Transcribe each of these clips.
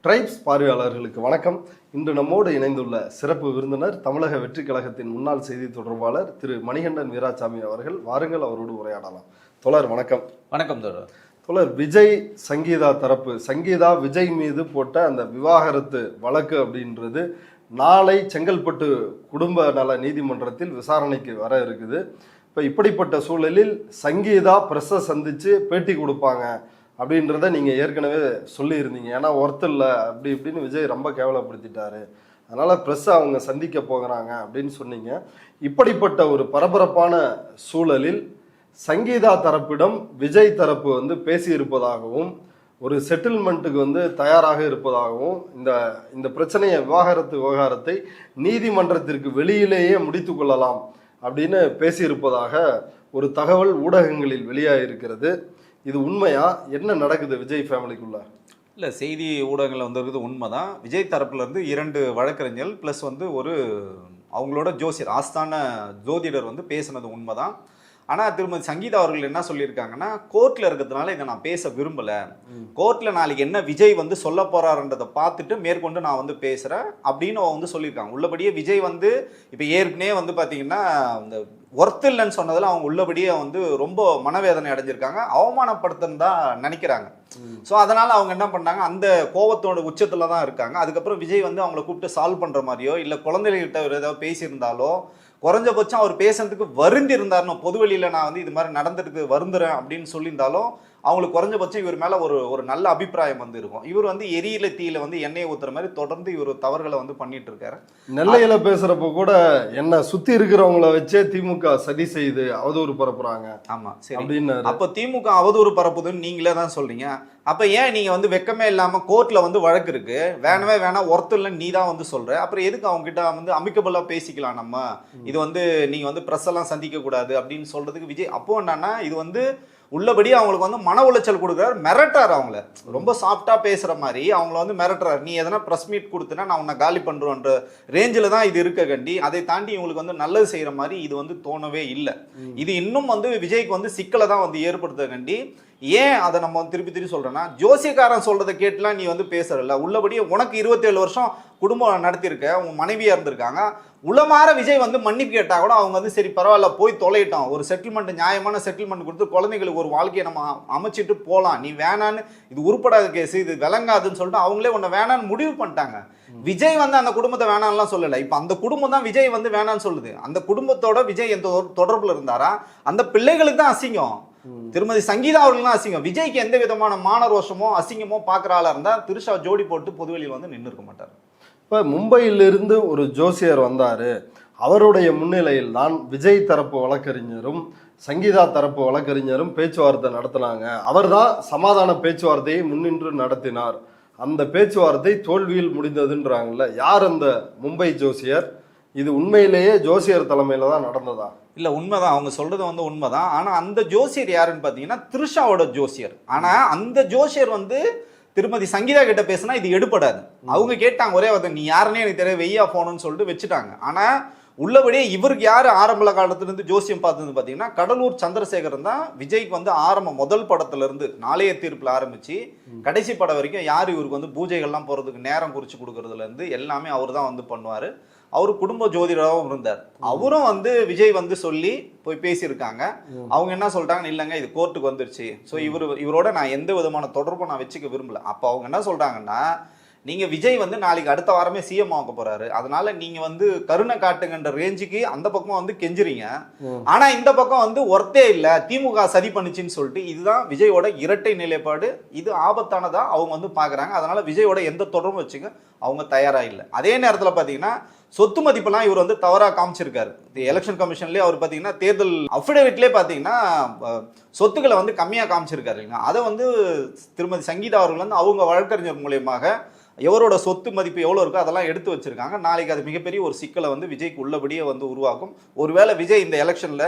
Tribes பார்வையாளர்களுக்கு வணக்கம். இன்று நம்மோடு இணைந்துள்ள சிறப்பு விருந்தினர் தமிழக வெற்றி கழகத்தின் முன்னாள் செய்தி தொடர்பாளர் திரு மணிகண்டன் வீராசாமி அவர்கள். வாருங்கள், அவரோடு உரையாடலாம். தோழர் வணக்கம். வணக்கம் தோழர். தோழர், விஜய் சங்கீதா தரப்பு, சங்கீதா விஜய் மீது போட்ட அந்த விவாகரத்து வழக்கு அப்படின்றது நாளை செங்கல்பட்டு குடும்ப நல நீதிமன்றத்தில் விசாரணைக்கு வர இருக்குது. இப்போ இப்படிப்பட்ட சூழலில் சங்கீதா பிரஸ்ஸை சந்தித்து பேட்டி கொடுப்பாங்க அப்படின்றத நீங்கள் ஏற்கனவே சொல்லியிருந்தீங்க. ஏன்னா ஒருத்தர் இல்லை அப்படி இப்படின்னு விஜய் ரொம்ப கேவலப்படுத்திட்டாரு, அதனால் ப்ரெஸ்ஸை அவங்க சந்திக்க போகிறாங்க அப்படின்னு சொன்னீங்க. இப்படிப்பட்ட ஒரு பரபரப்பான சூழலில் சங்கீதா தரப்பிடம் விஜய் தரப்பு பேசியிருப்பதாகவும் ஒரு செட்டில்மெண்ட்டுக்கு தயாராக இருப்பதாகவும் இந்த பிரச்சனையை விவாகரத்தை நீதிமன்றத்திற்கு வெளியிலேயே முடித்து கொள்ளலாம் அப்படின்னு பேசியிருப்பதாக ஒரு தகவல் ஊடகங்களில் வெளியாகிருக்கிறது. இது உண்மையா? என்ன நடக்குது விஜய் ஃபேமிலிக்குள்ள? இல்லை, செய்தி ஊடகங்களில் வந்திருக்குது உண்மைதான். விஜய் தரப்புலேருந்து 2 வழக்கறிஞர்கள் ப்ளஸ் ஒரு அவங்களோட ஜோசியர், ஆஸ்தான ஜோதிடர் பேசினது உண்மைதான். ஆனால் திருமதி சங்கீதா அவர்கள் என்ன சொல்லியிருக்காங்கன்னா, கோர்ட்டில் இருக்கிறதுனால இதை நான் பேச விரும்பலை, கோர்ட்டில் நாளைக்கு என்ன விஜய் சொல்ல போகிறாருன்றதை பார்த்துட்டு மேற்கொண்டு நான் பேசுகிறேன் அப்படின்னு சொல்லியிருக்காங்க. உள்ளபடியே விஜய் இப்போ ஏற்கனவே பார்த்தீங்கன்னா இந்த ஒர்த் இல்லைன்னு சொன்னதில் அவங்க உள்ளபடியே ரொம்ப மனவேதனை அடைஞ்சிருக்காங்க, அவமானப்படுத்துன்னு தான் நினைக்கிறாங்க. ஸோ அதனால் அவங்க என்ன பண்ணாங்க, அந்த கோபத்தோட உச்சத்தில் தான் இருக்காங்க. அதுக்கப்புறம் விஜய் அவங்கள கூப்பிட்டு சால்வ் பண்ணுற மாதிரியோ இல்லை குழந்தைகிட்ட ஏதாவது பேசியிருந்தாலோ, குறைஞ்சபட்சம் அவர் பேசுறதுக்கு வருந்தி இருந்தாருன்னு, பொதுவெளியில் நான் இது மாதிரி நடந்துட்டு வருந்துறேன் அப்படின்னு சொல்லியிருந்தாலும் அவங்களுக்கு குறைஞ்சபட்சம் இவர் மேலே ஒரு நல்ல அபிப்பிராயம் இருக்கும். இவர் எரியில தீயில எண்ணெயை ஊத்துற மாதிரி தொடர்ந்து இவர் தவறுகளை பண்ணிட்டு இருக்காரு. நெல்லையில பேசுறப்ப கூட என்ன சுத்தி இருக்கிறவங்கள வச்சே திமுக சதி செய்து அவதூறு பரப்புறாங்க. ஆமா, சரி அப்படின்னு. அப்ப திமுக அவதூறு பரப்புதுன்னு நீங்களே தான் சொல்றீங்க. அப்ப ஏன் நீங்க வெக்கமே இல்லாம கோர்ட்ல வழக்கு இருக்கு, வேணவே வேணாம் ஒருத்தர் இல்லைன்னு நீ தான் சொல்ற, அப்புறம் எதுக்கு அவங்க கிட்ட அமிக்கபிளா பேசிக்கலாம், நம்ம இது நீங்க பிரஸ் எல்லாம் சந்திக்க கூடாது அப்படின்னு சொல்றதுக்கு விஜய் அப்போ என்னன்னா இது உள்ளபடி அவங்களுக்கு மன உளைச்சல் கொடுக்குறாரு, மிரட்டாரு. அவங்கள ரொம்ப சாஃப்டா பேசுற மாதிரி அவங்கள மிரட்டுறாரு. நீ எதனா ப்ரெஸ் மீட் கொடுத்தனா நான் உன்னை காலி பண்றோன்ற ரேஞ்சில் தான் இது இருக்க கண்டி. அதை தாண்டி இவங்களுக்கு நல்லது செய்யற மாதிரி இது தோணவே இல்லை. இது இன்னும் விஜய்க்கு சிக்கலை தான் ஏற்படுத்த கண்டி. ஏன் அதை நம்ம திருப்பி திருப்பி சொல்றேன்னா, ஜோசியக்காரன் சொல்றதை கேட்டுலாம் நீ பேசுறல, உள்ளபடியே உனக்கு 27 வருஷம் குடும்பம் நடத்திருக்க, உங்க மனைவியா இருந்திருக்காங்க, உளமாற விஜய் மன்னிப்பு கேட்டா கூட அவங்க சரி பரவாயில்ல போய் தொலையிட்டோம், ஒரு செட்டில்மெண்ட் நியாயமான செட்டில்மெண்ட் கொடுத்து குழந்தைங்களுக்கு ஒரு வாழ்க்கையை நம்ம அமைச்சிட்டு போகலாம், நீ வேணான்னு, இது உருப்படாத கேஸ், இது விளங்காதுன்னு சொல்லிட்டு அவங்களே உன்னை வேணான்னு முடிவு பண்ணிட்டாங்க. விஜய் அந்த குடும்பத்தை வேணான்லாம் சொல்லலை. இப்ப அந்த குடும்பம் தான் விஜய் வேணான்னு சொல்லுது. அந்த குடும்பத்தோட விஜய் எந்த தொடர்புல இருந்தாரா, அந்த பிள்ளைகளுக்கு தான் அசிங்கம். திருமதி சங்கீதா அவர்கள் அசிங்கம். விஜய்க்கு எந்த விதமான மான ரோஷமோ அசிங்கமோ பாக்குற ஆளா இருந்தா திருஷா ஜோடி போட்டு பொதுவெளியில் நின்று இருக்க மாட்டார். இப்ப மும்பையிலிருந்து ஒரு ஜோசியர் வந்தாரு, அவருடைய முன்னிலையில் தான் விஜய் தரப்பு வழக்கறிஞரும் சங்கீதா தரப்பு வழக்கறிஞரும் பேச்சுவார்த்தை நடத்தினாங்க. அவர்தான் சமாதான பேச்சுவார்த்தையை முன்னின்று நடத்தினார். அந்த பேச்சுவார்த்தை தோல்வியில் முடிந்ததுன்றாங்கல்ல, யார் அந்த மும்பை ஜோசியர்? இது உண்மையிலேயே ஜோசியர் தலைமையில தான் நடந்ததா? இல்ல, உண்மைதான், அவங்க சொல்றது உண்மைதான். ஆனா அந்த ஜோசியர் யாருன்னு பாத்தீங்கன்னா த்ரிஷாவோட ஜோசியர். ஆனா அந்த ஜோசியர் திருமதி சங்கீதா கிட்ட பேசினா இது எடுபடாது. அவங்க கேட்டாங்க ஒரே வார்த்தை, நீ யாருன்னே எனக்கு தெரிய, வெய்யா போனோன்னு சொல்லிட்டு வச்சுட்டாங்க. ஆனா உள்ளபடியே இவருக்கு யாரு ஆரம்ப காலத்துல இருந்து ஜோசியம் பார்த்தது பாத்தீங்கன்னா கடலூர் சந்திரசேகரன் தான். விஜய்க்கு ஆரம்ப முதல் படத்துல இருந்து நாளைய தீர்ப்புல ஆரம்பிச்சு கடைசி படம் வரைக்கும் யாரு இவருக்கு பூஜைகள்லாம் போறதுக்கு நேரம் குறிச்சு கொடுக்கறதுல இருந்து எல்லாமே அவர் தான் பண்ணுவாரு. அவரு குடும்ப ஜோதிடராகவும் இருந்தார். அவரும் விஜய் சொல்லி போய் பேசியிருக்காங்க. அவங்க என்ன சொல்றாங்க, இல்லைங்க இது கோர்ட்டுக்கு வந்துருச்சு, ஸோ இவரோட நான் எந்த விதமான தொடர்பும் நான் வச்சுக்க விரும்பல. அப்போ அவங்க என்ன சொல்றாங்கன்னா, நீங்க விஜய் நாளைக்கு அடுத்த வாரமே சிஎம் ஆக போறாரு, அதனால நீங்க கருணை காட்டுங்கன்ற ரேஞ்சுக்கு அந்த பக்கம் கெஞ்சுறீங்க. ஆனா இந்த பக்கம் ஒர்த்தே இல்ல, திமுக சதி பண்ணுச்சுன்னு சொல்லிட்டு, இதுதான் விஜயோட இரட்டை நிலைப்பாடு. இது ஆபத்தானதா அவங்க பாக்குறாங்க. அதனால விஜயோட எந்த தொடர்பும் வச்சுக்க அவங்க தயாரா இல்லை. அதே நேரத்தில் பாத்தீங்கன்னா சொத்து மதிப்பெல்லாம் இவர் தவறா காமிச்சிருக்காரு. எலெக்ஷன் கமிஷன்லயே அவர் பாத்தீங்கன்னா தேர்தல் அஃபிடவிட்லேயே பாத்தீங்கன்னா சொத்துக்களை கம்மியா காமிச்சிருக்காரு இல்லைங்க. அதை திருமதி சங்கீதா அவர்கள் அவங்க வழக்கறிஞர் மூலியமாக எவரோட சொத்து மதிப்பு எவ்வளோ இருக்கோ அதெல்லாம் எடுத்து வச்சிருக்காங்க. நாளைக்கு அது மிகப்பெரிய ஒரு சிக்கலை விஜய்க்கு உள்ளபடியே உருவாக்கும். ஒருவேளை விஜய் இந்த எலெக்ஷன்ல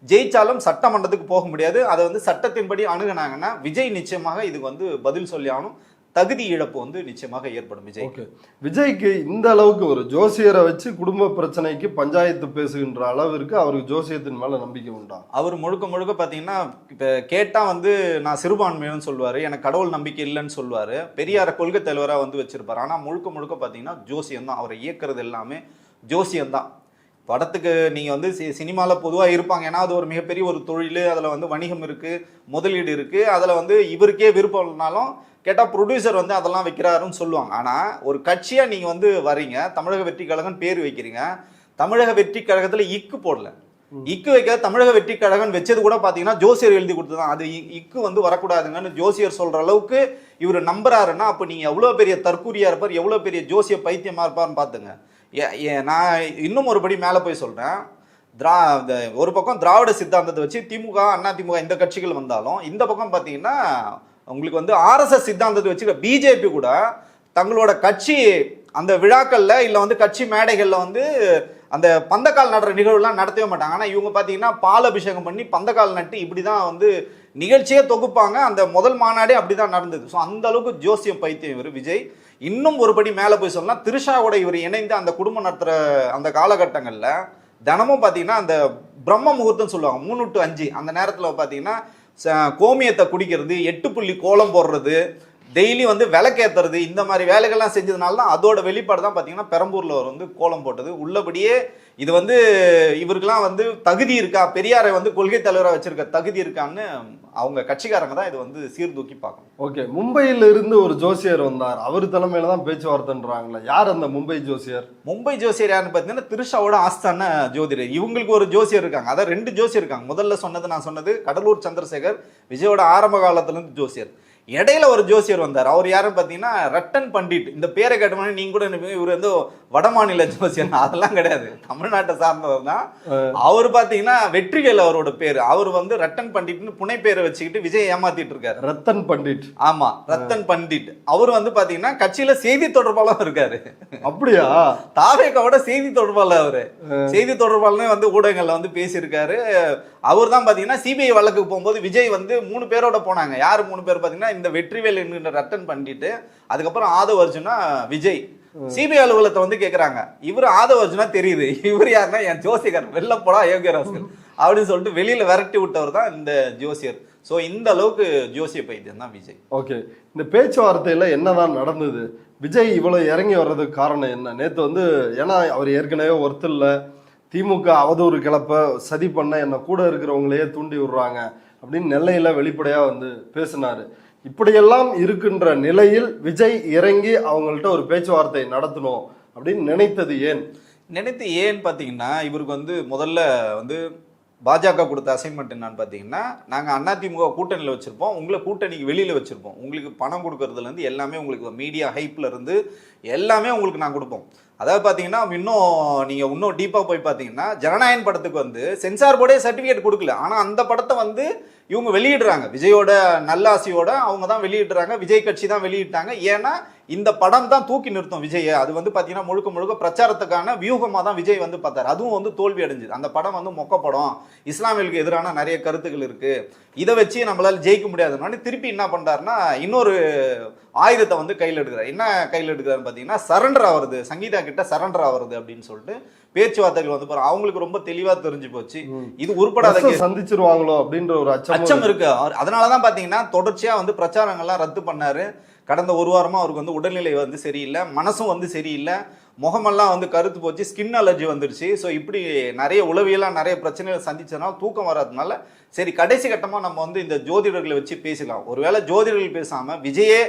ஜெயிச்சாலும் சட்டமன்றத்துக்கு போக முடியாது. அதை சட்டத்தின்படி அணுகுனாங்கன்னா விஜய் நிச்சயமாக இதுக்கு பதில் சொல்லி ஆகணும். தகுதி இழப்பு வந்து நிச்சயமாக ஏற்படும் விஜய். ஓகே, விஜய்க்கு இந்த அளவுக்கு ஒரு ஜோசியரை வச்சு குடும்ப பிரச்சனைக்கு பஞ்சாயத்து பேசுகின்ற அளவிற்கு அவருக்கு ஜோசியத்தின் மேல நம்பிக்கை உண்டா? அவர் முழுக்க முழுக்க பாத்தீங்கன்னா இப்ப கேட்டா வந்து நான் சிறுபான்மையன்னு சொல்லுவாரு, எனக்கு கடவுள் நம்பிக்கை இல்லைன்னு சொல்லுவாரு, பெரியார கொள்கை தலைவரா வந்து வச்சிருப்பாரு. ஆனா முழுக்க முழுக்க பாத்தீங்கன்னா ஜோசியம் தான், அவரை இயக்குறது எல்லாமே ஜோசியம் தான். படத்துக்கு நீங்கள் வந்து சினிமாவில் பொதுவாக இருப்பாங்க, ஏன்னா அது ஒரு மிகப்பெரிய ஒரு தொழில், அதில் வந்து வணிகம் இருக்குது, முதலீடு இருக்குது, அதில் வந்து இவருக்கே விருப்பம் இல்லைனாலும் கேட்டால் ப்ரொடியூசர் வந்து அதெல்லாம் வைக்கிறாருன்னு சொல்லுவாங்க. ஆனால் ஒரு கட்சியாக நீங்கள் வந்து வரீங்க, தமிழக வெற்றி கழகம் பேர் வைக்கிறீங்க, தமிழக வெற்றி கழகத்தில் இக்கு போடல, இக்கு வைக்க தமிழக வெற்றி கழகம் வச்சது கூட பார்த்தீங்கன்னா ஜோசியர் எழுதி கொடுத்துதான், அது இக்கு வந்து வரக்கூடாதுங்கன்னு ஜோசியர் சொல்கிற அளவுக்கு இவர் நம்புறாருன்னா அப்போ நீங்கள் எவ்வளோ பெரிய தற்கூரியாக இருப்பார், எவ்வளோ பெரிய ஜோசிய பைத்தியமாக இருப்பார்னு பார்த்துங்க. நான் இன்னும் ஒருபடி மேலே போய் சொல்கிறேன், ஒரு பக்கம் திராவிட சித்தாந்தத்தை வச்சு திமுக அண்ணா திமுக இந்த கட்சிகள் வந்தாலும், இந்த பக்கம் பார்த்தீங்கன்னா உங்களுக்கு வந்து ஆர்எஸ்எஸ் சித்தாந்தத்தை வச்சு பிஜேபி கூட தங்களோட கட்சி அந்த விழாக்களில் இல்லை வந்து கட்சி மேடைகளில் வந்து அந்த பந்தக்கால் நடுற நிகழ்வுலாம் நடத்தவே மாட்டாங்க. ஆனால் இவங்க பார்த்தீங்கன்னா பால் அபிஷேகம் பண்ணி பந்தக்கால் நட்டு இப்படி தான் வந்து நிகழ்ச்சியே தொகுப்பாங்க. அந்த முதல் மாநாடே அப்படி தான் நடந்தது. ஸோ அந்த அளவுக்கு ஜோசியம் பைத்தியம் இவர் விஜய். இன்னும் ஒருபடி மேலே போய் சொல்லலாம், திருஷாவோட இவர் இணைந்து அந்த குடும்பம் நடத்துகிற அந்த காலகட்டங்களில் தினமும் பார்த்தீங்கன்னா அந்த பிரம்ம முகூர்த்தம் சொல்லுவாங்க 3 to 5 அந்த நேரத்தில் பார்த்தீங்கன்னா கோமியத்தை குடிக்கிறது, 8 புள்ளி கோலம் போடுறது, டெய்லி வந்து விளக்கேற்றுறது, இந்த மாதிரி வேலைகள்லாம் செஞ்சதுனால தான் அதோட வெளிப்பாடு தான் பார்த்தீங்கன்னா பெரம்பூரில் அவர் வந்து கோலம் போட்டது. உள்ளபடியே இது வந்து இவருக்கெல்லாம் வந்து தகுதி இருக்கா, பெரியாரை வந்து கொள்கை தலைவராக வச்சிருக்க தகுதி இருக்கான்னு அவங்க கட்சிக்காரங்க தான் இதை வந்து சீர்தூக்கி பார்க்கணும். ஓகே, மும்பையில இருந்து ஒரு ஜோசியர் வந்தார், அவர் தலைமையில தான் பேச்சுவார்த்தைன்றாங்களா, யார் அந்த மும்பை ஜோசியர்? மும்பை ஜோசியர் யாருன்னு பார்த்தீங்கன்னா திருஷாவோட ஆஸ்தான ஜோதிடர். இவங்களுக்கு ஒரு ஜோசியர் இருக்காங்க, அதான் 2 ஜோசியர் இருக்காங்க. முதல்ல சொன்னது நான் சொன்னது கடலூர் சந்திரசேகர், விஜயோட ஆரம்ப காலத்துலேருந்து ஜோசியர். இடையில ஒரு ஜோசியர் வந்தார், அவர் யாருன்னு பார்த்தீங்கன்னா ரட்டன் பண்டிட். இந்த பேரை கேட்டோம்னா நீங்க கூட இவர் வந்து வட மாநில ஜோசியர், அதெல்லாம் கிடையாது, தமிழ்நாட்டை சார்ந்தவர் தான். அவர் பார்த்தீங்கன்னா வெற்றிவேல் அவரோட பேர். அவர் வந்து ரட்டன் பண்டிட்னு புனை பேரை வச்சுக்கிட்டு விஜய் ஏமாத்திட்டு இருக்காரு. ரத்தன் பண்டிட்? ஆமா, ரத்தன் பண்டிட். அவர் வந்து பாத்தீங்கன்னா கட்சியில செய்தி தொடர்பாளர் இருக்காரு. அப்படியா? தாவேகாவோட செய்தி தொடர்பாளர். அவரு செய்தி தொடர்பாளர் வந்து ஊடகங்கள்ல வந்து பேசியிருக்காரு. அவர் தான் பாத்தீங்கன்னா சிபிஐ வழக்கு போகும்போது விஜய் வந்து 3 பேரோட போனாங்க. யாரு 3 பேர் பாத்தீங்கன்னா இந்த வெற்றிவேல் என்கிற ரட்டன் பண்ணிட்டு, அதுக்கப்புறம் ஆதவ அர்ஜுனா விஜய். சிபிஐ அலுவலகத்தை வந்து கேட்கறாங்க, இவர் ஆதவ அர்ஜுனா தெரியுது, இவர் யாருன்னா என் ஜோசியர் வெளில போடா யோகியராஜன் அப்படின்னு சொல்லிட்டு வெளியில விரட்டி விட்டவர் தான் இந்த ஜோசியர். ஸோ இந்த அளவுக்கு ஜோசிய பைத்தியம் தான் விஜய். ஓகே, இந்த பேச்சுவார்த்தையில என்னதான் நடந்தது? விஜய் இவ்வளவு இறங்கி வர்றதுக்கு காரணம் என்ன? நேற்று வந்து ஏன்னா அவர் ஏற்கனவே ஒருத்தர் திமுக அவதூறு கிளப்ப சதி பண்ண என்ன கூட இருக்கிறவங்களையே தூண்டி விடுறாங்க அப்படின்னு நெல்லையில வெளிப்படையா வந்து பேசினாரு. இப்படியெல்லாம் இருக்கின்ற நிலையில் விஜய் இறங்கி அவங்கள்ட்ட ஒரு பேச்சுவார்த்தை நடத்தணும் அப்படின்னு நினைத்தது ஏன்? ஏன்னு பார்த்தீங்கன்னா இவருக்கு வந்து முதல்ல வந்து பாஜக கொடுத்த அசைன்மெண்ட் என்னன்னு பார்த்தீங்கன்னா, நாங்கள் அதிமுக கூட்டணியில் வச்சுருப்போம், உங்களை கூட்டணிக்கு வெளியில் வச்சுருப்போம், உங்களுக்கு பணம் கொடுக்கறதுலேருந்து எல்லாமே உங்களுக்கு மீடியா ஹைப்பில் இருந்து எல்லாமே உங்களுக்கு நான் கொடுப்போம். அதாவது பார்த்தீங்கன்னா இன்னும் டீப்பாக போய் பார்த்தீங்கன்னா ஜனநாயகன் படத்துக்கு வந்து சென்சார் போர்டே சர்டிஃபிகேட் கொடுக்கல, ஆனால் அந்த படத்தை வந்து இவங்க வெளியிடுறாங்க, விஜயோட நல்லாசியோட அவங்க தான் வெளியிடுறாங்க, விஜய் கட்சி தான் வெளியிட்டாங்க. ஏன்னா இந்த படம் தான் தூக்கி நிறுத்தும் விஜயை. அது வந்து பார்த்தீங்கன்னா முழுக்க முழுக்க பிரச்சாரத்துக்கான வியூகமாக தான் விஜய் வந்து பார்த்தாரு. அதுவும் வந்து தோல்வி அடைஞ்சுது. அந்த படம் வந்து மொக்க படம், இஸ்லாமியர்களுக்கு எதிரான நிறைய கருத்துக்கள் இருக்கு, இதை வச்சு நம்மளால ஜெயிக்க முடியாதுன்னு திருப்பி என்ன பண்றாருன்னா இன்னொரு ஆயுதத்தை வந்து கையில் எடுக்கிறார். என்ன கையில் எடுக்கிறாருன்னு பார்த்தீங்கன்னா சரண்டர் ஆகுறது, சங்கீதா கிட்ட சரண்டர் ஆகுறது அப்படின்னு சொல்லிட்டு பேச்சுவார்த்தைகள் வந்து போறோம். அவங்களுக்கு ரொம்ப தெளிவா தெரிஞ்சு போச்சு இது உருப்படாத, சந்திச்சிருவாங்களோ அப்படின்ற ஒரு அச்சம் இருக்கு. அதனாலதான் பாத்தீங்கன்னா தொடர்ச்சியா வந்து பிரச்சாரங்கள்லாம் ரத்து பண்ணாரு. கடந்த 1 வாரமா அவருக்கு வந்து உடல்நிலை வந்து சரியில்லை, மனசும் வந்து சரியில்லை, முகமெல்லாம் வந்து கருத்து போச்சு, ஸ்கின் அலர்ஜி வந்துருச்சு. ஸோ இப்படி நிறைய உளவியெல்லாம் நிறைய பிரச்சனைகள் சந்திச்சதுனால தூக்கம் வராதனால சரி கடைசி கட்டமாக நம்ம வந்து இந்த ஜோதிடர்களை வச்சு பேசலாம். ஒருவேளை ஜோதிடர்கள் பேசாம விஜயே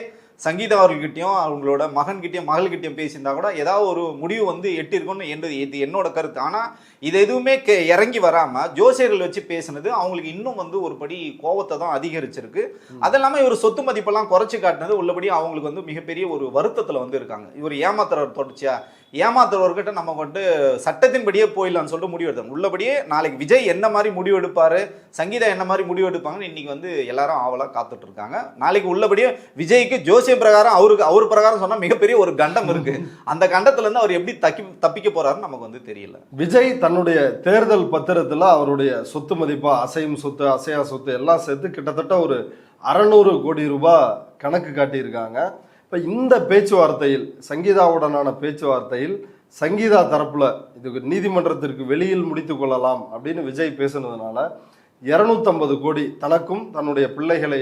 சங்கீதா அவர்கள்கிட்டையும் அவங்களோட மகன்கிட்டையும் மகள்கிட்டையும் பேசியிருந்தா கூட ஏதாவது ஒரு முடிவு வந்து எட்டிருக்கும்னு இது என்னோட கருத்து. ஆனால் இது எதுவுமே இறங்கி வராமல் ஜோசியர்கள் வச்சு பேசினது அவங்களுக்கு இன்னும் வந்து ஒரு படி கோபத்தை தான் அதிகரிச்சிருக்கு. அது இல்லாமல் இவர் சொத்து மதிப்பெல்லாம் குறைச்சி காட்டினது உள்ளபடி அவங்களுக்கு வந்து மிகப்பெரிய ஒரு வருத்தத்தில் வந்து இருக்காங்க. இவர் ஏமாத்துறவர் தொடர்ச்சியா ஏமாத்துறவர்கிட்ட நம்ம வந்து சட்டத்தின்படியே போயிடலாம்னு சொல்லிட்டு முடிவு எடுத்தாங்க. உள்ளபடியே நாளைக்கு விஜய் என்ன மாதிரி முடிவு எடுப்பாரு, சங்கீதா என்ன மாதிரி முடிவு எடுப்பாங்கன்னு இன்னைக்கு வந்து எல்லாரும் ஆவலா காத்துட்டு இருக்காங்க. நாளைக்கு உள்ளபடியே விஜய்க்கு ஜோசிய பிரகாரம் அவர் பிரகாரம் சொன்னா மிகப்பெரிய ஒரு கண்டம் இருக்கு. அந்த கண்டத்துல இருந்து அவர் எப்படி தப்பிக்க போறாருன்னு நமக்கு வந்து தெரியல. விஜய் தன்னுடைய தேர்தல் பத்திரத்துல அவருடைய சொத்து மதிப்பா அசையும் சொத்து அசையா சொத்து எல்லாம் சேர்த்து கிட்டத்தட்ட ஒரு 600 கோடி ரூபாய் கணக்கு காட்டியிருக்காங்க. இப்போ இந்த பேச்சுவார்த்தையில் சங்கீதாவுடனான பேச்சுவார்த்தையில் சங்கீதா தரப்புல இதுக்கு நீதிமன்றத்திற்கு வெளியில் முடித்து கொள்ளலாம் அப்படின்னு விஜய் பேசுனதுனால 250 கோடி தனக்கும் தன்னுடைய பிள்ளைகளை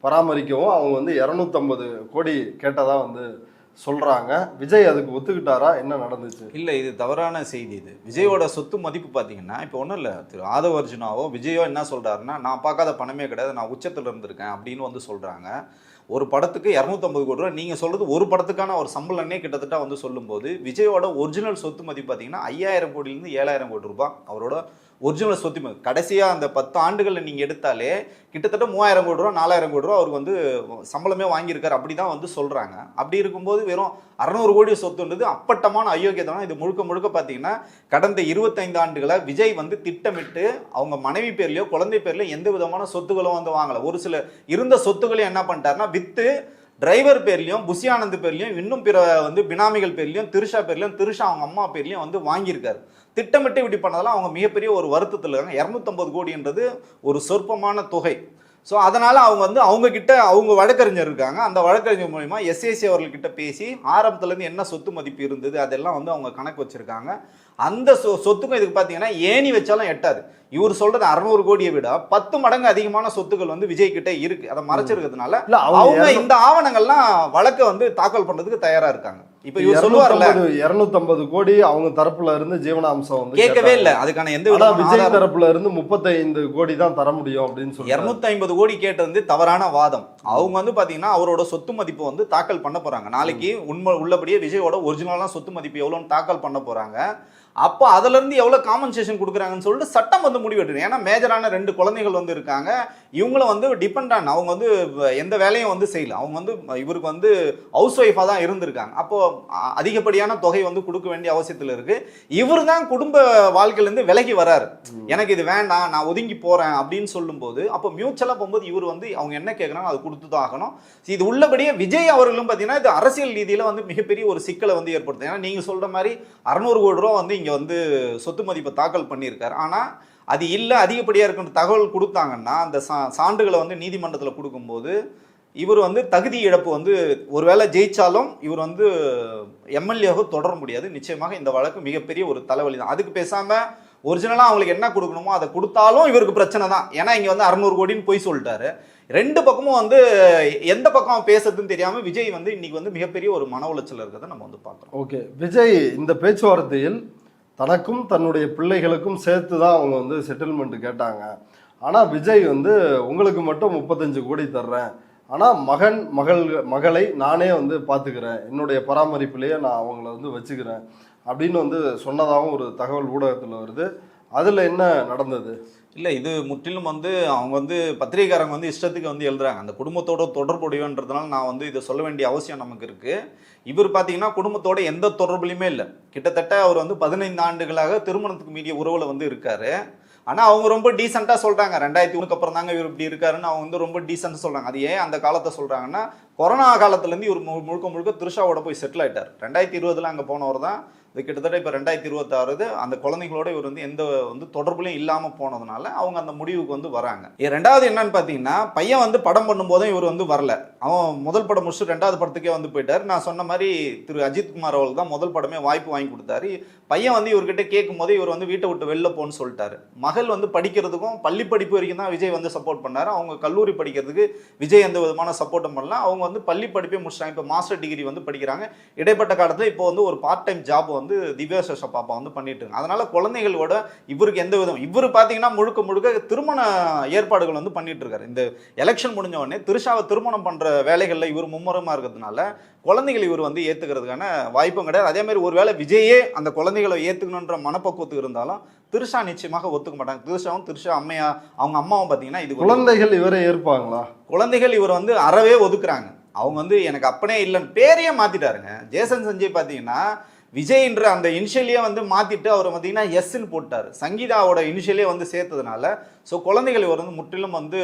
பராமரிக்கவும் அவங்க வந்து 250 கோடி கேட்டதா வந்து சொல்றாங்க. விஜய் அதுக்கு ஒத்துக்கிட்டாரா? என்ன நடந்துச்சு? இல்ல, இது தவறான செய்தி. இது விஜயோட சொத்து மதிப்பு பாத்தீங்கன்னா இப்போ ஒன்றும் இல்லை, திரு ஆதவ அர்ஜுனாவோ விஜயோ என்ன சொல்றாருன்னா, நான் பார்க்காத பணமே கிடையாது, நான் உச்சத்தில் இருந்திருக்கேன் அப்படின்னு வந்து சொல்றாங்க. ஒரு படத்துக்கு 250 கோடி ரூபா, நீங்க சொல்றது ஒரு படத்துக்கான ஒரு சம்பளம்னே கிட்டத்தட்ட வந்து சொல்லும்போது விஜயோட ஒரிஜினல் சொத்து மதிப்பு பார்த்தீங்கன்னா 5000 கோடியிலிருந்து 7000 கோடி ரூபாய் அவரோட ஒரிஜினல் சொத்து மதிப்பு. கடைசியா அந்த 10 ஆண்டுகளில் நீங்க எடுத்தாலே கிட்டத்தட்ட 3000 கோடி ரூபா 4000 கோடி ரூபா அவருக்கு வந்து சம்பளமே வாங்கியிருக்காரு, அப்படிதான் வந்து சொல்றாங்க. அப்படி இருக்கும்போது வெறும் 600 கோடி சொத்துன்றது அப்பட்டமான அயோக்கியதான். இது முழுக்க முழுக்க பார்த்தீங்கன்னா கடந்த 25 ஆண்டுகளை விஜய் வந்து திட்டமிட்டு அவங்க மனைவி பேர்லயோ குழந்தை பேர்லயோ எந்த விதமான சொத்துக்களும் வந்து வாங்கல. ஒரு சில இருந்த சொத்துக்களையும் என்ன பண்ணிட்டாருன்னா வித்து டிரைவர் பேர்லயும் புஷி ஆனந்த் பேர்லயும் இன்னும் பிற வந்து பினாமிகள் பேர்லயும் திரிஷா பேர்லயும் திரிஷா அவங்க அம்மா பேர்லயும் வந்து வாங்கியிருக்காரு. திட்டமிட்டு இப்படி பண்ணதெல்லாம் அவங்க மிகப்பெரிய ஒரு வருத்தத்தில் இருக்காங்க. 250 கோடின்றது ஒரு சொற்பமான தொகை. ஸோ அதனால அவங்க வந்து அவங்க கிட்ட அவங்க வழக்கறிஞர் இருக்காங்க. அந்த வழக்கறிஞர் மூலியமா எஸ்ஏசி அவர்கள்கிட்ட பேசி ஆரம்பத்துலேருந்து என்ன சொத்து மதிப்பு இருந்தது அதெல்லாம் வந்து அவங்க கணக்கு வச்சிருக்காங்க. அந்த சொத்துக்கும் இதுக்கு பார்த்தீங்கன்னா ஏணி வச்சாலும் எட்டாது. இவர் சொல்றது 600 கோடியை விட 10 மடங்கு அதிகமான சொத்துக்கள் வந்து விஜய் கிட்ட இருக்கு. அதை மறைச்சிருக்கிறதுனால அவங்க இந்த ஆவணங்கள்லாம் வழக்க வந்து தாக்கல் பண்றதுக்கு தயாரா இருக்காங்க. இப்ப இவர் சொல்லுவார்ல 250 கோடி அவங்க தரப்புல இருந்து ஜீவனாம்சம் வந்து கேட்கவே இல்லை. அதுக்கான எந்த விஜய் தரப்புல இருந்து 35 கோடி தான் தர முடியும் அப்படின்னு சொல்லி 250 கோடி கேட்டது வந்து தவறான வாதம். அவங்க வந்து பாத்தீங்கன்னா அவரோட சொத்து மதிப்பு வந்து தாக்கல் பண்ண போறாங்க. நாளைக்கு உண்மை உள்ளபடியே விஜயோட ஒரிஜினலான சொத்து மதிப்பு எவ்வளோன்னு தாக்கல் பண்ண போறாங்க. அப்போ அதுல இருந்து எவ்வளவு காம்பன்சேஷன் கொடுக்குறாங்கன்னு சொல்லிட்டு சட்டம் வந்து முடிவெடுது. ஏன்னா மேஜரான 2 குழந்தைகள் வந்து இருக்காங்க. இவங்களும் வந்து டிபெண்ட் ஆன் அவங்க வந்து எந்த வேலையும் வந்து செய்யல. அவங்க வந்து இவருக்கு வந்து ஹவுஸ் ஒய்ஃபாக தான் இருந்திருக்காங்க. அப்போ அதிகப்படியான தொகை வந்து கொடுக்க வேண்டிய அவசியத்தில் இருக்கு. இவர் தான் குடும்ப வாழ்க்கையிலேருந்து விலகி வராரு. எனக்கு இது வேண்டாம், நான் ஒதுங்கி போறேன் அப்படின்னு சொல்லும்போது அப்போ மியூச்சுவலாக போகும்போது இவர் வந்து அவங்க என்ன கேட்குறாங்க அது கொடுத்து தான் ஆகணும். இது உள்ளபடியே விஜய் அவர்களும் பார்த்தீங்கன்னா இது அரசியல் ரீதியில் வந்து மிகப்பெரிய ஒரு சிக்கலை வந்து ஏற்படுத்தும். ஏன்னா நீங்கள் சொல்ற மாதிரி 600 கோடி ரூபா வந்து இங்கே வந்து சொத்து மதிப்பை தாக்கல் பண்ணியிருக்காரு. ஆனால் அது இல்லை அதிகப்படியாக இருக்குன்ற தகவல் கொடுத்தாங்கன்னா அந்த சான்றுகளை வந்து நீதிமன்றத்தில் கொடுக்கும்போது இவர் வந்து தகுதி இழப்பு வந்து ஒருவேளை ஜெயிச்சாலும் இவர் வந்து எம்எல்ஏவாக தொடர முடியாது. நிச்சயமாக இந்த வழக்கு மிகப்பெரிய ஒரு தலைவலி தான். அதுக்கு பேசாம ஒரிஜினலாக அவங்களுக்கு என்ன கொடுக்கணுமோ அதை கொடுத்தாலும் இவருக்கு பிரச்சனை தான். ஏன்னா இங்கே வந்து 600 கோடின்னு போய் சொல்லிட்டாரு. 2 பக்கமும் வந்து எந்த பக்கம் பேசுறதுன்னு தெரியாம விஜய் வந்து இன்னைக்கு வந்து மிகப்பெரிய ஒரு மன உளைச்சல் இருக்கிறத நம்ம வந்து பார்க்குறோம். ஓகே, விஜய் இந்த பேச்சுவார்த்தையில் தனக்கும் தன்னுடைய பிள்ளைகளுக்கும் சேர்த்து தான் அவங்க வந்து செட்டில்மெண்ட் கேட்டாங்க. ஆனால் விஜய் வந்து உங்களுக்கு மட்டும் 35 கோடி தர்றேன், ஆனால் மகளை நானே வந்து பார்த்துக்கிறேன், என்னுடைய பராமரிப்பிலேயே நான் அவங்கள வந்து வச்சுக்கிறேன் அப்படின்னு வந்து சொன்னதாகவும் ஒரு தகவல் ஊடகத்தில் வருது. அதில் என்ன நடந்தது? இல்லை, இது முற்றிலும் வந்து அவங்க வந்து பத்திரிகைக்காரங்க வந்து இஷ்டத்துக்கு வந்து எழுதுறாங்க. அந்த குடும்பத்தோட தொடர்புடையன்றதுனால நான் வந்து இதை சொல்ல வேண்டிய அவசியம் நமக்கு இருக்குது. இவர் பார்த்தீங்கன்னா குடும்பத்தோட எந்த தொடர்புலையுமே இல்லை. கிட்டத்தட்ட அவர் வந்து 15 ஆண்டுகளாக திருமணத்துக்கு மீறிய உறவில் வந்து இருக்காரு. ஆனால் அவங்க ரொம்ப டீசெண்டாக சொல்கிறாங்க 2001 அப்புறம் தாங்க இவர் இப்படி இருக்காருன்னு அவங்க வந்து ரொம்ப டீசெண்டாக சொல்கிறாங்க. அது ஏன் அந்த காலத்தை சொல்கிறாங்கன்னா கொரோனா காலத்துலேருந்து இவர் முழுக்க முழுக்க திரிஷாவோட போய் செட்டில் ஆகிட்டார். 2020 அங்கே போனவர் தான். இது கிட்டத்தட்ட இப்போ 2026 அந்த குழந்தைங்களோட இவர் வந்து எந்த வந்து தொடர்புலையும் இல்லாமல் போனதுனால அவங்க அந்த முடிவுக்கு வந்து வராங்க. ரெண்டாவது என்னன்னு பார்த்தீங்கன்னா பையன் வந்து படம் பண்ணும்போதும் இவர் வந்து வரல. அவன் முதல் படம் முடிச்சு 2வது படத்துக்கே வந்து போயிட்டார். நான் சொன்ன மாதிரி திரு அஜித்குமார் அவர்கள் தான் முதல் படமே வாய்ப்பு வாங்கி கொடுத்தாரு. பையன் வந்து இவர்கிட்ட கேட்கும் போது இவர் வந்து வீட்டை விட்டு வெளில போன்னு சொல்லிட்டாரு. மகள் வந்து படிக்கிறதுக்கும் பள்ளி படிப்பு வரைக்கும் தான் விஜய் வந்து சப்போர்ட் பண்ணாரு. அவங்க கல்லூரி படிக்கிறதுக்கு விஜய் எந்த விதமான சப்போர்ட்டும் பண்ணலாம். அவங்க வந்து பள்ளி படிப்பே முடிச்சிட்டாங்க. இப்போ மாஸ்டர் டிகிரி வந்து படிக்கிறாங்க. இடைப்பட்ட காலத்தில் இப்போ வந்து ஒரு பார்ட் டைம் ஜாப் வந்து திவ்யா சேஷா பாப்பா வந்து பண்ணிட்டு இருக்காங்க. அதனால குழந்தைகளோட இவருக்கு எந்த விதம் இவர் பார்த்தீங்கன்னா முழுக்க முழுக்க திருமண ஏற்பாடுகள் வந்து பண்ணிட்டு இருக்காரு. இந்த எலெக்ஷன் முடிஞ்ச உடனே திரிஷாவை திருமணம் பண்ற வேலைகளில் இவர் மும்முரமா இருக்கிறதுனால குழந்தைகள் இவர் வந்து ஏத்துக்கிறதுக்கான வாய்ப்பும் கிடையாது. அதே மாதிரி ஒருவேளை விஜயே அந்த குழந்தைகளை ஏத்துக்கணுன்ற மனப்பக்குவத்துக்கு இருந்தாலும் திரிஷா நிச்சயமாக ஒத்துக்க மாட்டாங்க. திரிஷா அம்மையா அவங்க அம்மாவும் பார்த்தீங்கன்னா இது குழந்தைகள் இவரை ஏற்பாங்களா? குழந்தைகள் இவர் வந்து அறவே ஒதுக்குறாங்க. அவங்க வந்து எனக்கு அப்பனே இல்லைன்னு பேரையே மாத்திட்டாருங்க. ஜேசன் சஞ்சய் பார்த்தீங்கன்னா விஜய்ன்ற அந்த இனிஷியலியே வந்து மாத்திட்டு அவர் பார்த்தீங்கன்னா எஸ்ன்னு போட்டார். சங்கீதாவோட இனிஷியலே வந்து சேர்த்ததுனால ஸோ குழந்தைகள் இவர் வந்து முற்றிலும் வந்து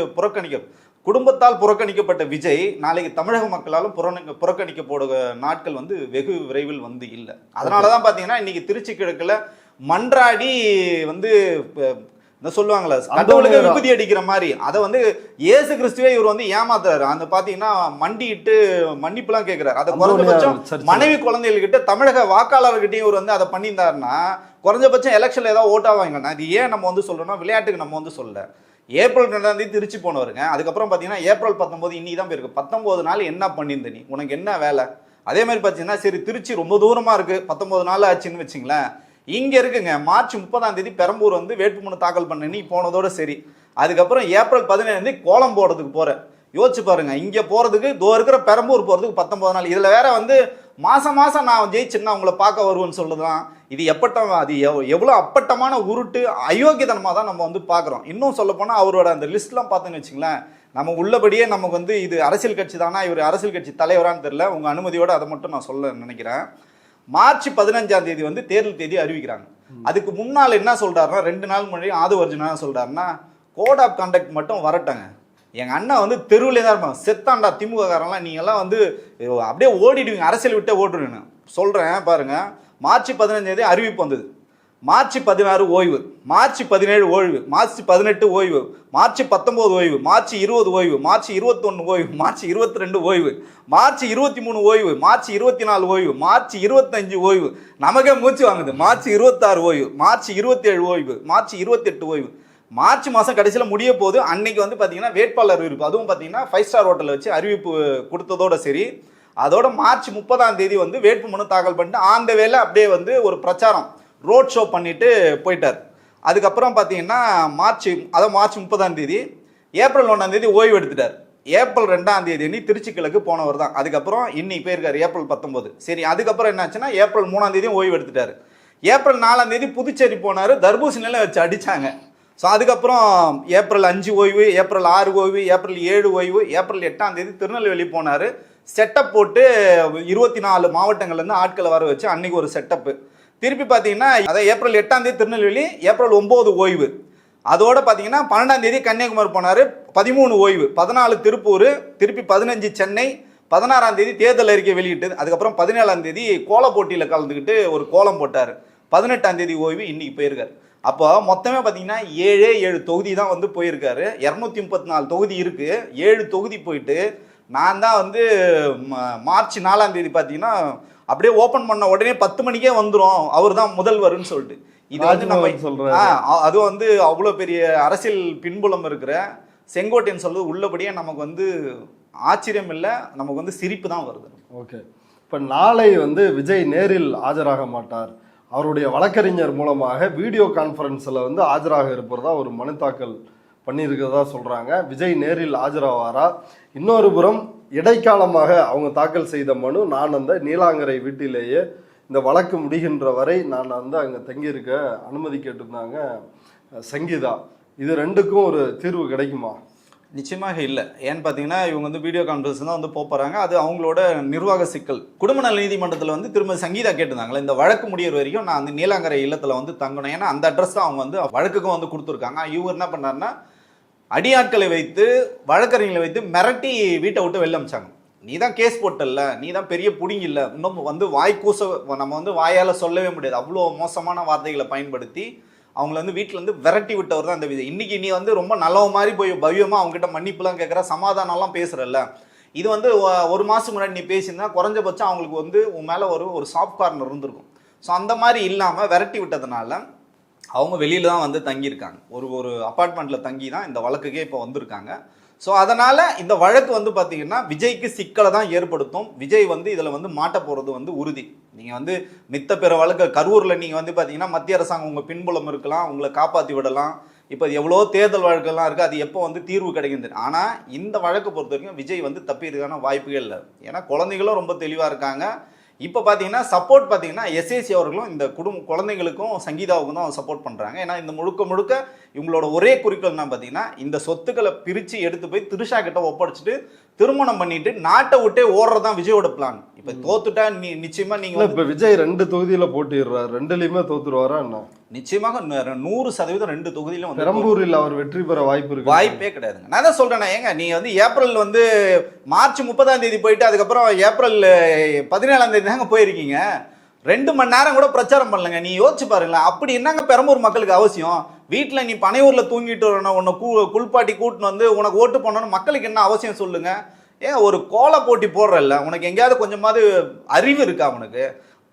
குடும்பத்தால் புறக்கணிக்கப்பட்ட விஜய் நாளைக்கு தமிழக மக்களாலும் புறக்கணிக்கப்போட நாட்கள் வந்து வெகு விரைவில் வந்து இல்லை. அதனால தான் பார்த்தீங்கன்னா இன்னைக்கு திருச்சி கிழக்கில் மன்றாடி வந்து இந்த சொல்லுவாங்களே கடவுளுக்கு விபூதி அடிக்கிற மாதிரி அதை வந்து இயேசு கிறிஸ்துவே இவர் வந்து ஏமாத்துறாரு. அந்த பாத்தீங்கன்னா மண்டிட்டு மன்னிப்புலாம் கேட்கிறாரு. அதை குறைஞ்சபட்சம் மனைவி குழந்தைகள்கிட்ட தமிழக வாக்காளர்கிட்டையும் இவர் வந்து அதை பண்ணியிருந்தாருன்னா குறைஞ்சபட்சம் எலெக்ஷன்ல ஏதாவது ஓட்டா வாங்கினா. இது ஏன் நம்ம வந்து சொல்றோம்னா விளையாட்டுக்கு நம்ம வந்து சொல்ல. ஏப்ரல் 2 திருச்சி போனவருங்க. அதுக்கப்புறம் பார்த்தீங்கன்னா ஏப்ரல் 19 இன்னி தான் போயிருக்கு. 19 நாள் என்ன பண்ணியிருந்த நீ, உனக்கு என்ன வேலை? அதே மாதிரி பார்த்தீங்கன்னா சரி திருச்சி ரொம்ப தூரமாக இருக்கு, 19 நாள் ஆச்சுன்னு வச்சுங்களேன். இங்கே இருக்குங்க மார்ச் 30 பெரம்பூர் வந்து வேட்புமனு தாக்கல் பண்ண நீ போனதோட சரி. அதுக்கப்புறம் ஏப்ரல் 17 கோலம் போடுறதுக்கு போற. யோசிச்சு பாருங்க, இங்கே போறதுக்கு இருக்கிற பெரம்பூர் போறதுக்கு 19 நாள். இதுல வேற வந்து மாசம் மாசம் நான் ஜெயிச்சுன்னா உங்களை பார்க்க வருவேன்னு சொல்லுதான். இது எப்பட்டம், அது எவ்வளோ அப்பட்டமான உருட்டு அயோக்கியத்தனமாக தான் நம்ம வந்து பார்க்குறோம். இன்னும் சொல்ல போனால் அவரோட அந்த லிஸ்ட்லாம் பார்த்தோன்னு வச்சுங்களேன், நம்ம உள்ளபடியே நமக்கு வந்து இது அரசியல் கட்சி தானா, இவர் அரசியல் கட்சி தலைவரான்னு தெரியல. உங்கள் அனுமதியோடு அதை மட்டும் நான் சொல்ல நினைக்கிறேன். மார்ச் 15 வந்து தேர்தல் தேதி அறிவிக்கிறாங்க. அதுக்கு முன்னால் என்ன சொல்கிறாருன்னா 2 நாள் முன்னாடி ஆதவர்ஜுனா சொல்கிறாருன்னா கோட் ஆஃப் கான்டக்ட் மட்டும் வரட்டங்க. எங்கள் அண்ணன் வந்து தெருவிலே தான் இருப்பாங்க. செத்தாண்டா திமுக காரங்களாம் நீங்கள்லாம் வந்து அப்படியே ஓடிடுவீங்க, அரசியல் விட்டே ஓடுறேன்னு சொல்கிறேன் பாருங்க. மார்ச் 15 அறிவிப்பு வந்தது. மார்ச் 16 ஓய்வு, மார்ச் 17 ஓய்வு, மார்ச் 18 ஓய்வு, மார்ச் 19 ஓய்வு, மார்ச் 20 ஓய்வு, மார்ச் 21 ஓய்வு, மார்ச் 22 ஓய்வு, மார்ச் 23 ஓய்வு, மார்ச் 24 ஓய்வு, மார்ச் 25 ஓய்வு. நமக்கே மூச்சு வாங்குது. மார்ச் 26 ஓய்வு, மார்ச் 27 ஓய்வு, மார்ச் 28 ஓய்வு. மார்ச் மாதம் கடைசியில் முடிய போது அன்னைக்கு வந்து பார்த்தீங்கன்னா வேட்பாளர் அறிவிப்பு, அதுவும் பார்த்தீங்கன்னா 5 ஸ்டார் ஹோட்டலில் வச்சு அறிவிப்பு கொடுத்ததோட சரி. அதோட மார்ச் 30 வந்து வேட்புமனு தாக்கல் பண்ணிட்டு அந்த வேலை அப்படியே வந்து ஒரு பிரச்சாரம் ரோட் ஷோ பண்ணிட்டு போயிட்டார். அதுக்கப்புறம் பார்த்தீங்கன்னா மார்ச் 30 ஏப்ரல் 1 ஓய்வு எடுத்துட்டார். ஏப்ரல் 2 திருச்சி கிழக்கு போனவர் தான். அதுக்கப்புறம் இன்னைக்கு போயிருக்காரு ஏப்ரல் 19. சரி, அதுக்கப்புறம் என்னாச்சுன்னா ஏப்ரல் 3 ஓய்வு எடுத்துட்டார். ஏப்ரல் 4 புதுச்சேரி போனார், தர்பூசணியில் வச்சு அடித்தாங்க. ஸோ அதுக்கப்புறம் ஏப்ரல் 5 ஓய்வு, ஏப்ரல் 6 ஓய்வு, ஏப்ரல் 7 ஓய்வு, ஏப்ரல் 8 திருநெல்வேலி போனார். செட்டப் போட்டு 24 மாவட்டங்கள்லேருந்து ஆட்களை வர வச்சு அன்னைக்கு ஒரு செட்டப்பு. திருப்பி பார்த்தீங்கன்னா அதை ஏப்ரல் 8 திருநெல்வேலி, ஏப்ரல் 9 ஓய்வு. அதோட பார்த்தீங்கன்னா 12 கன்னியாகுமரி போனார், 13 ஓய்வு, 14 திருப்பூர், திருப்பி 15 சென்னை, 16 தேர்தல் அறிக்கை வெளியிட்டு, அதுக்கப்புறம் 17 கோல போட்டியில் கலந்துக்கிட்டு ஒரு கோலம் போட்டார். 18 ஓய்வு, இன்னைக்கு போயிருக்காரு. அப்போ மொத்தமே பார்த்தீங்கன்னா 7 தொகுதி தான் வந்து போயிருக்காரு. 234 தொகுதி இருக்கு. 7 தொகுதி போயிட்டு நான் தான் வந்து மார்ச் 4 பார்த்தீங்கன்னா அப்படியே ஓப்பன் பண்ண உடனே 10 மணிக்கே வந்துடும், அவர் தான் முதல்வர்னு சொல்லிட்டு. இது வந்து நம்ம சொல்றோம். அது வந்து அவ்வளோ பெரிய அரசியல் பின்புலம் இருக்கிற செங்கோட்டையன் சொல்றது உள்ளபடியே நமக்கு வந்து ஆச்சரியம் இல்லை, நமக்கு வந்து சிரிப்பு தான் வருது. ஓகே, இப்போ நாளை வந்து விஜய் நேரில் ஆஜராக மாட்டார், அவருடைய வழக்கறிஞர் மூலமாக வீடியோ கான்ஃபரன்ஸில் வந்து ஆஜராக இருப்பதா ஒரு மனு தாக்கல் பண்ணியிருக்கிறதா சொல்கிறாங்க. விஜய் நேரில் ஆஜராவாரா? இன்னொரு புறம் இடைக்காலமாக அவங்க தாக்கல் செய்த மனு, நான் அந்த நீலாங்கரை வீட்டிலேயே இந்த வழக்கு முடிகின்ற வரை நான் வந்து அங்கே தங்கியிருக்க அனுமதி கேட்டிருந்தாங்க சங்கீதா. இது ரெண்டுக்கும் ஒரு தீர்வு கிடைக்குமா? நிச்சயமாக இல்லை. ஏன்னு பார்த்தீங்கன்னா இவங்க வந்து வீடியோ கான்ஃபரன்ஸ் தான் வந்து போகிறாங்க. அது அவங்களோட நிர்வாக சிக்கல். குடும்ப நல நீதிமன்றத்தில் வந்து திரும்ப சங்கீதா கேட்டிருந்தாங்களே இந்த வழக்கு முடிகிற வரைக்கும் நான் வந்து நீலாங்கரை இல்லத்தில் வந்து தங்கணும். ஏன்னா அந்த அட்ரஸ் தான் அவங்க வந்து வழக்குக்கும் வந்து கொடுத்துருக்காங்க. இவர் என்ன பண்ணாருன்னா அடியாட்களை வைத்து வழக்கறிஞர்களை வைத்து மிரட்டி வீட்டை விட்டு வெளில அமிச்சாங்க. நீ தான் கேஸ் போட்டல, நீ தான் பெரிய புடிங்கி இல்லை, இன்னும் வந்து வாய்க்கூச நம்ம வந்து வாயால் சொல்லவே முடியாது, அவ்வளோ மோசமான வார்த்தைகளை பயன்படுத்தி அவங்கள வந்து வீட்டில் வந்து விரட்டி விட்டவர் தான் இந்த விஜய். இன்னைக்கு நீ வந்து ரொம்ப நல்லவ மாதிரி போய் பவ்யமாக அவங்ககிட்ட மன்னிப்புலாம் கேட்குற, சமாதானம்லாம் பேசுகிறல்ல. இது வந்து ஒரு மாதம் முன்னாடி நீ பேசியிருந்தா குறைஞ்சபட்சம் அவங்களுக்கு வந்து உன் மேலே ஒரு சாஃப்ட் கார்னர் இருந்திருக்கும். ஸோ அந்த மாதிரி இல்லாமல் விரட்டி விட்டதுனால அவங்க வெளியில் தான் வந்து தங்கியிருக்காங்க. ஒரு அப்பார்ட்மெண்ட்டில் தங்கி தான் இந்த வழக்குக்கே இப்போ வந்திருக்காங்க. ஸோ அதனால் இந்த வழக்கு வந்து பார்த்தீங்கன்னா விஜய்க்கு சிக்கலை தான் ஏற்படுத்தும். விஜய் வந்து இதில் வந்து மாட்ட போகிறது வந்து உறுதி. நீங்கள் வந்து மித்த பிற வழக்கு கரூரில் நீங்கள் வந்து பார்த்தீங்கன்னா மத்திய அரசாங்கம் உங்கள் பின்புலம் இருக்கலாம், உங்களை காப்பாற்றி விடலாம். இப்போ எவ்வளோ தேர்தல் வழக்கெல்லாம் இருக்குது, அது எப்போ வந்து தீர்வு கிடைக்குது. ஆனால் இந்த வழக்கு பொறுத்த வரைக்கும் விஜய் வந்து தப்பிறதுக்கான வாய்ப்புகள் இல்லை. ஏன்னா குழந்தைகளும் ரொம்ப தெளிவாக இருக்காங்க. இப்போ பார்த்தீங்கன்னா சப்போர்ட் பார்த்தீங்கன்னா எஸ்ஏசி அவர்களும் இந்த குழந்தைங்களுக்கும் சங்கீதாவுக்கும் தான் சப்போர்ட் பண்ணுறாங்க. ஏன்னா இந்த முழுக்க இவங்களோட ஒரே குறிக்கோள் என்ன பார்த்தீங்கன்னா இந்த சொத்துக்களை பிரித்து எடுத்து போய் திரிஷா கிட்ட ஒப்படைச்சிட்டு திருமணம் பண்ணிட்டு நாட்டை விட்டே ஓடுறதான் விஜயோட பிளான். இப்போ தோத்துட்டா நிச்சயமா நீங்க இப்போ விஜய் 2 தொகுதியில போட்டிடுறாரு, 2லயுமே தோத்துருவாரா என்ன? நிச்சயமாக 100% 2 தொகுதியிலும் பெரம்பூரில் அவர் வெற்றி பெற வாய்ப்பு இருக்கு? வாய்ப்பே கிடையாதுங்க. நான் தான் சொல்றேன், ஏங்க நீ வந்து ஏப்ரல் வந்து மார்ச் 30 போயிட்டு அதுக்கப்புறம் ஏப்ரல் 17 தாங்க போயிருக்கீங்க. 2 மணி நேரம் கூட பிரச்சாரம் பண்ணலங்க. நீ யோசிச்சு பாருங்களேன், அப்படி என்னங்க பெரம்பூர் மக்களுக்கு அவசியம்? வீட்டில் நீ பனையூரில் தூங்கிட்டு வரணும், உன்னை குளிப்பாட்டி கூட்டின்னு வந்து உனக்கு ஓட்டு போடணும்னு மக்களுக்கு என்ன அவசியம் சொல்லுங்க? ஏன் ஒரு கோல போட்டி போடுறல்ல, உனக்கு எங்கேயாவது கொஞ்சமாவது அறிவு இருக்கா உனக்கு?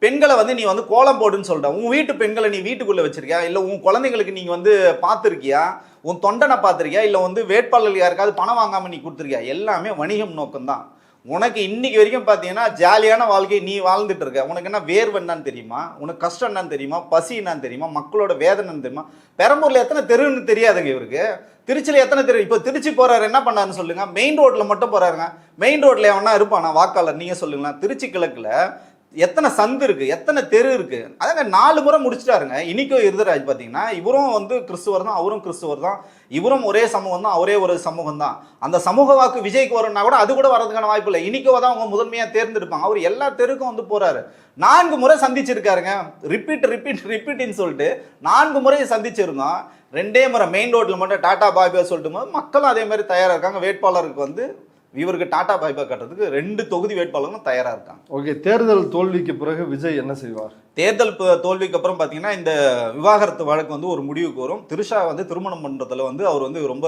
பெண்களை வந்து நீ வந்து கோலம் போடுன்னு சொல்ற, உன் வீட்டு பெண்களை நீ வீட்டுக்குள்ள வச்சிருக்கியா? இல்லை உன் குழந்தைங்களுக்கு நீங்க வந்து பார்த்துருக்கியா? உன் தொண்டனை பார்த்துருக்கியா? இல்லை வந்து வேட்பாளர்கள் யாருக்காவது பணம் வாங்காம நீ கொடுத்துருக்கியா? எல்லாமே வணிகம் நோக்கம்தான். உனக்கு இன்னைக்கு வரைக்கும் பார்த்தீங்கன்னா ஜாலியான வாழ்க்கையை நீ வாழ்ந்துட்டு இருக்க. உனக்கு என்ன வேர்வை என்னன்னு தெரியுமா? உனக்கு கஷ்டம் என்னன்னு தெரியுமா? பசி என்னன்னு தெரியுமா? மக்களோட வேதனைன்னு தெரியுமா? பெரம்பூர்ல எத்தனை தெருன்னு தெரியாதுங்க இவருக்கு. திருச்சியில் எத்தனை தெரு? இப்போ திருச்சி போறாரு, என்ன பண்ணாருன்னு சொல்லுங்க? மெயின் ரோட்ல மட்டும் போறாருங்க. மெயின் ரோட்ல எவனா இருப்பானா வாக்காளர்? நீங்க சொல்லுங்களேன். திருச்சி கிழக்குல எத்தனை சந்து இருக்கு, எத்தனை தெரு இருக்கு? அதாங்க 4 முறை முடிச்சிட்டாருங்க. இன்னைக்கும் இருதராஜ் பார்த்தீங்கன்னா இவரும் வந்து கிறிஸ்துவர் தான், அவரும் கிறிஸ்துவர் தான், இவரும் ஒரே சமூகம் தான், அவரே ஒரு சமூகம் தான். அந்த சமூக வாக்கு விஜய்க்கு வரும்னா கூட அது கூட வரதுக்கான வாய்ப்பு இல்லை. இன்னைக்கோ தான் அவங்க முதன்மையாக தேர்ந்தெடுப்பாங்க. அவர் எல்லா தெருக்கும் வந்து போறாரு. 4 முறை சந்திச்சிருக்காருங்க. ரிப்பீட்னு சொல்லிட்டு 4 முறை சந்திச்சிருந்தோம். 2 முறை மெயின் ரோட்ல மட்டும் டாடா பாய் பாய் சொல்லிட்டு போது மக்களும் அதே மாதிரி தயாரா இருக்காங்க. வேட்பாளருக்கு வந்து இவருக்கு டாடா பாய்பா கட்டுறதுக்கு 2 தொகுதி வேட்பாளர்களும் தயாரா இருக்காங்க. ஓகே, தேர்தல் தோல்விக்கு பிறகு விஜய் என்ன செய்வார்? தேர்தல் தோல்விக்கு அப்புறம் பார்த்தீங்கன்னா இந்த விவாகரத்து வழக்கு வந்து ஒரு முடிவுக்கு வரும். திரிஷா வந்து திருமணம் பண்றதுல வந்து அவர் வந்து ரொம்ப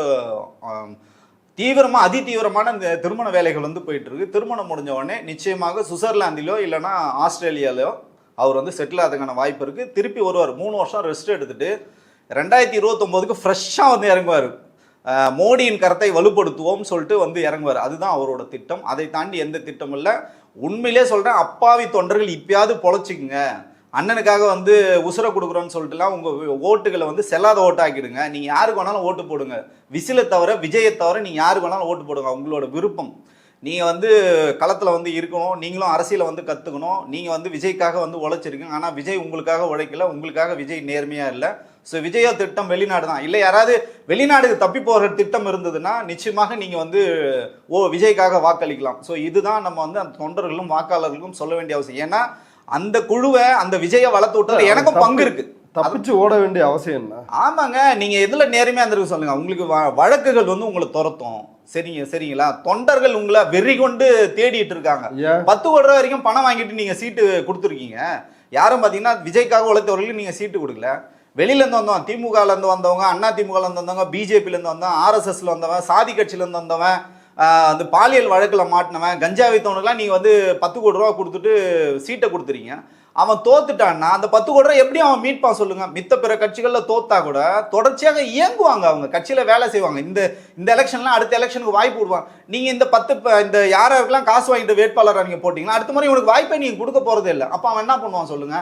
தீவிரமா அதிதீவிரமான இந்த திருமண வேலைகள் வந்து போயிட்டு இருக்கு. திருமணம் முடிஞ்ச உடனே நிச்சயமாக சுவிட்சர்லாந்திலோ இல்லைன்னா ஆஸ்திரேலியாலோ அவர் வந்து செட்டில் ஆகிறதுக்கான வாய்ப்பு இருக்கு. திருப்பி வருவார். 3 வருஷம் ரெஸ்ட் எடுத்துட்டு 2029க்கு ஃப்ரெஷ்ஷாக வந்து இறங்குவார். மோடியின் கருத்தை வலுப்படுத்துவோம் சொல்லிட்டு வந்து இறங்குவார். அதுதான் அவரோட திட்டம். அதை தாண்டி எந்த திட்டம் இல்லை. உண்மையிலே சொல்றேன், அப்பாவி தொண்டர்கள் இப்பயாவது பொழைச்சிக்குங்க. அண்ணனுக்காக வந்து உசுரை கொடுக்குறோன்னு சொல்லிட்டுலாம் உங்க ஓட்டுகளை வந்து செல்லாத ஓட்டாக்கிடுங்க. நீங்க யாருக்கு வேணாலும் ஓட்டு போடுங்க. விசிலை தவிர, விஜயை தவிர நீங்க யாருக்கு வேணாலும் ஓட்டு போடுங்க. உங்களோட விருப்பம். நீங்கள் வந்து களத்தில் வந்து இருக்கணும், நீங்களும் அரசியலை வந்து கற்றுக்கணும். நீங்கள் வந்து விஜய்க்காக வந்து உழைச்சிருக்கீங்க. ஆனால் விஜய் உங்களுக்காக உழைக்கல, உங்களுக்காக விஜய் நேர்மையாக இல்லை. ஸோ விஜயோ திட்டம் வெளிநாடு தான். இல்லை யாராவது வெளிநாடுக்கு தப்பி போகிற திட்டம் இருந்ததுன்னா நிச்சயமாக நீங்கள் வந்து விஜய்க்காக வாக்களிக்கலாம். ஸோ இதுதான் நம்ம வந்து அந்த தொண்டர்களும் வாக்காளர்களுக்கும் சொல்ல வேண்டிய அவசியம். ஏன்னா அந்த குழுவை, அந்த விஜயை வளர்த்து விட்டது எனக்கும் பங்கு இருக்கு. தப்பிச்சு ஓட வேண்டிய அவசியம் என்ன? ஆமாங்க, நீங்க எதுல நேர்மையா இருந்திருக்கு சொல்லுங்க. உங்களுக்கு வழக்குகள் வந்து உங்களை துரத்தும். சரிங்களா? தொண்டர்கள் உங்களை வெறி கொண்டு தேடிட்டு இருக்காங்க. 10 கோடி ரூபாய் வரைக்கும் பணம் வாங்கிட்டு நீங்க சீட்டு கொடுத்துருக்கீங்க. யாரும் பாத்தீங்கன்னா விஜய்க்காக உழைத்தவர்களுக்கு நீங்க சீட்டு கொடுக்கல. வெளியில இருந்து வந்தவங்க, திமுகல இருந்து வந்தவங்க, அண்ணா திமுகல இருந்து வந்தவங்க, பிஜேபியில இருந்து வந்தவங்க, RSSல வந்தவன், சாதி கட்சியில இருந்து வந்தவன், அந்த பாலியல் வழக்கில் மாட்டினவன், கஞ்சா வைத்தவனுக்குலாம் நீங்க வந்து 10 கோடி ரூபா கொடுத்துட்டு சீட்டை கொடுத்துறீங்க. அவன் தோத்துட்டான்னா அந்த 10 கோடி ரூபா எப்படி அவன் மீட்பான் சொல்லுங்க? மித்த பிற கட்சிகள்ல தோத்தா கூட தொடர்ச்சியாக இயங்குவாங்க, அவங்க கட்சியில வேலை செய்வாங்க. இந்த எலெக்ஷன்லாம் அடுத்த எலெக்ஷனுக்கு வாய்ப்பு விடுவாங்க. நீங்க இந்த யாரெல்லாம் காசு வாங்கிட்டு வேட்பாளராக நீங்க போட்டீங்கன்னா அடுத்த முறை உனக்கு வாய்ப்பை நீங்க கொடுக்க போறதே இல்லை. அப்ப அவன் என்ன பண்ணுவான் சொல்லுங்க?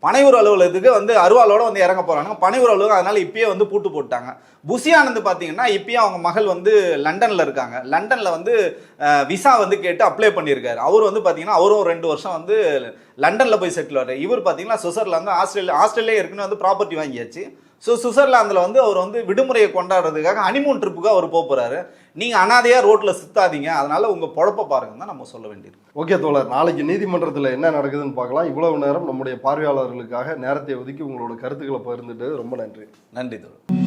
பனையூர் அலுவலகத்துக்கு வந்து அருவாளோட வந்து இறங்க போறாங்க. பனையூர் அலுவலகம் அதனால இப்பயே வந்து பூட்டு போட்டாங்க. புசி ஆனந்த் பார்த்தீங்கன்னா இப்பயும் அவங்க மகள் வந்து லண்டன்ல இருக்காங்க. லண்டன்ல வந்து விசா வந்து கேட்டு அப்ளை பண்ணியிருக்காரு. அவர் வந்து பார்த்தீங்கன்னா அவரும் 2 வருஷம் வந்து லண்டன்ல போய் செட்டில் ஆகிறார். இவர் பார்த்தீங்கன்னா சுவிட்சர்லாந்து, ஆஸ்திரேலியா இருக்குன்னு வந்து ப்ராப்பர்ட்டி வாங்கியாச்சு. ஸோ சுவிட்சர்லாந்தில் வந்து அவர் வந்து விடுமுறையை கொண்டாடுறதுக்காக ஹனிமூன் ட்ரிப்புக்கு அவர் போகிறாரு. நீங்கள் அனாதையாக ரோட்டில் சுத்தாதீங்க, அதனால உங்கள் பொழப்ப பாருங்க தான் நம்ம சொல்ல வேண்டியது. ஓகே தோழர், நாளைக்கு நீதிமன்றத்தில் என்ன நடக்குதுன்னு பார்க்கலாம். இவ்வளவு நேரம் நம்முடைய பார்வையாளர்களுக்காக நேரத்தை ஒதுக்கி உங்களோட கருத்துக்களை பகிர்ந்துட்டு ரொம்ப நன்றி. நன்றி தோழர்.